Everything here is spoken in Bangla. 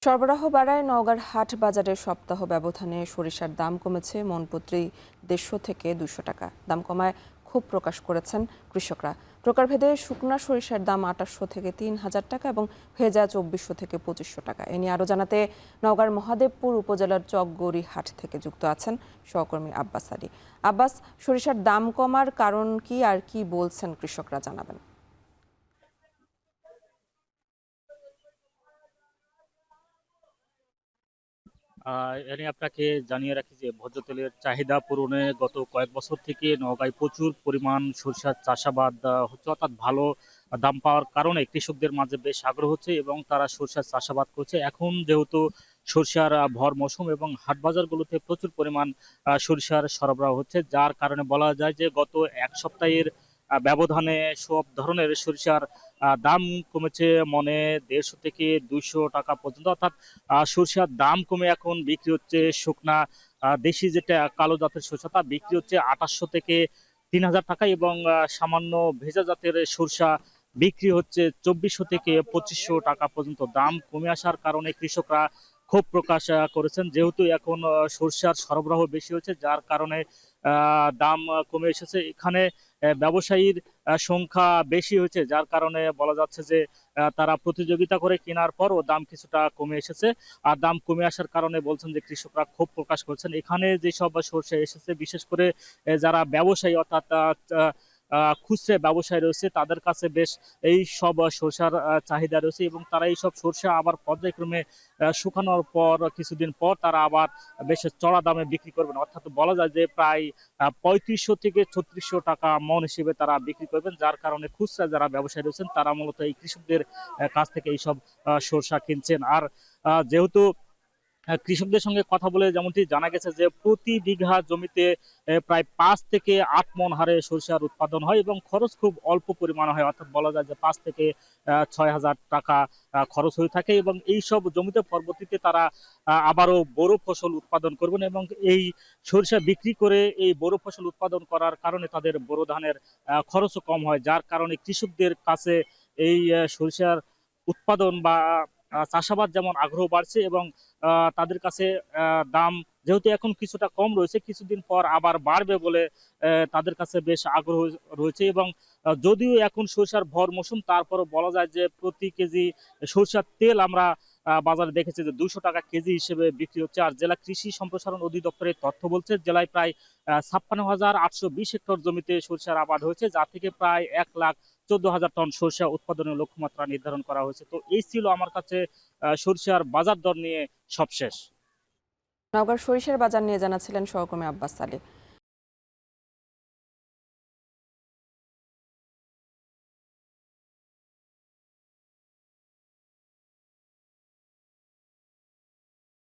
সরবরাহ বাড়ায় নওগাঁর হাট বাজারের সপ্তাহ ব্যবধানে সরিষার দাম কমেছে মণপ্রতি 150 থেকে 200 টাকা। দাম কমায় ক্ষোভ প্রকাশ করেছেন কৃষকরা। প্রকারভেদে শুকনা সরিষার দাম 2800 থেকে 3000 টাকা এবং ভেজা 2400 থেকে 2500 টাকা। এ নিয়ে আরও জানাতে নওগাঁর মহাদেবপুর উপজেলার চকগৌরী হাট থেকে যুক্ত আছেন সহকর্মী আব্বাস আলী। আব্বাস, সরিষার দাম কমার কারণ কি আর কি বলছেন কৃষকরা, জানাবেন। এ নিয়ে আপনাকে জানিয়ে রাখি যে ভোজ্য তেলের চাহিদা পূরণে গত কয়েক বছর থেকে নওগাঁয় প্রচুর পরিমাণ সরিষার চাষাবাদ হচ্ছে, অর্থাৎ ভালো দাম পাওয়ার কারণে কৃষকদের মাঝে বেশ আগ্রহ হচ্ছে এবং তারা সরিষার চাষাবাদ করছে। এখন যেহেতু সরিষার ভর মৌসুম এবং হাট বাজারগুলোতে প্রচুর পরিমাণ সরিষার সরবরাহ হচ্ছে, যার কারণে বলা যায় যে গত এক সপ্তাহের ব্যবধানে সব ধরনের সরিষার দাম কমেছে মনে 150 থেকে 200 টাকা পর্যন্ত। অর্থাৎ সরিষার দাম কমে এখন বিক্রি হচ্ছে শুকনা দেশি যেটা কালো জাতের সরিষা, তা বিক্রি হচ্ছে 2800 থেকে 3000 টাকা এবং সামান্য ভেজা জাতের সরিষা বিক্রি হচ্ছে 2400 থেকে 2500 টাকা পর্যন্ত। দাম কমে আসার কারণে কৃষকরা ক্ষোভ প্রকাশ করেছেন, যেহেতু এখন সরিষার সরবরাহ বেশি হচ্ছে, যার কারণে দাম কমে এসেছে। এখানে ব্যবসায়ীর সংখ্যা বেশি হয়েছে, যার কারণে বলা যাচ্ছে যে তারা প্রতিযোগিতা করে কেনার পরও দাম কিছুটা কমে এসেছে। আর দাম কমে আসার কারণে বলছেন যে কৃষকরা ক্ষোভ প্রকাশ করছেন। এখানে যেসব সরষে এসেছে, বিশেষ করে যারা ব্যবসায়ী অর্থাৎ খুচরা ব্যবসায়ী রয়েছে, তাদের কাছে বেশ এই সব সরষার চাহিদা রয়েছে এবং তারা এই সব সরষা আবার পর্যায়ক্রমে শুকানোর পর কিছুদিন পর তারা আবার বেশ চড়া দামে বিক্রি করবেন। অর্থাৎ বলা যায় যে প্রায় 3500 থেকে 3600 টাকা মন হিসেবে তারা বিক্রি করবেন, যার কারণে খুচরা যারা ব্যবসায়ী রয়েছেন তারা মূলত এই কৃষকদের কাছ থেকে এইসব সরষা কিনছেন। আর যেহেতু কৃষকদের সঙ্গে কথা বলে যেমনটি জানা গেছে যে প্রতি বিঘা জমিতে প্রায় 5 থেকে 8 মণ হারে সরিষার উৎপাদন হয় এবং খরচ খুব অল্প পরিমাণে হয়। অর্থাৎ বলা যায় যে 5 থেকে 6000 টাকা খরচ হয়ে থাকে এবং এই সব জমিতে পরবর্তীতে তারা আবারও বড় ফসল উৎপাদন করবেন এবং এই সরিষা বিক্রি করে এই বড় ফসল উৎপাদন করার কারণে তাদের বড় ধানের খরচও কম হয়, যার কারণে কৃষকদের কাছে এই সরিষার উৎপাদন বা চাষাবাদ যেমন আগ্রহ বাড়ছে এবং তাদের কাছে দাম যেহেতু এখন কিছুটা কম রয়েছে, কিছুদিন পর আবার বাড়বে বলে তাদের কাছে বেশ আগ্রহ রয়েছে। এবং যদিও এখন সরিষার ভর মৌসুম, তারপরও বলা যায় যে প্রতি কেজি সরিষার তেল আমরা বাজারে দেখেছি যে 200 টাকা কেজি হিসেবে বিক্রি হচ্ছে। আর জেলা কৃষি সম্প্রসারণ অধিদপ্তরের তথ্য বলছে জেলায় প্রায় 56,820 হেক্টর জমিতে সরিষার আবাদ হয়েছে, যা থেকে প্রায় 1,14,000 টন সরিষা উৎপাদনের লক্ষ্যমাত্রা নির্ধারণ করা হয়েছে। তো এই ছিল আমার কাছে সরিষার বাজার দর নিয়ে সবশেষ। নওগাঁর সরিষার বাজার নিয়ে জানাচ্ছিলেন সহকর্মী আব্বাস আলী।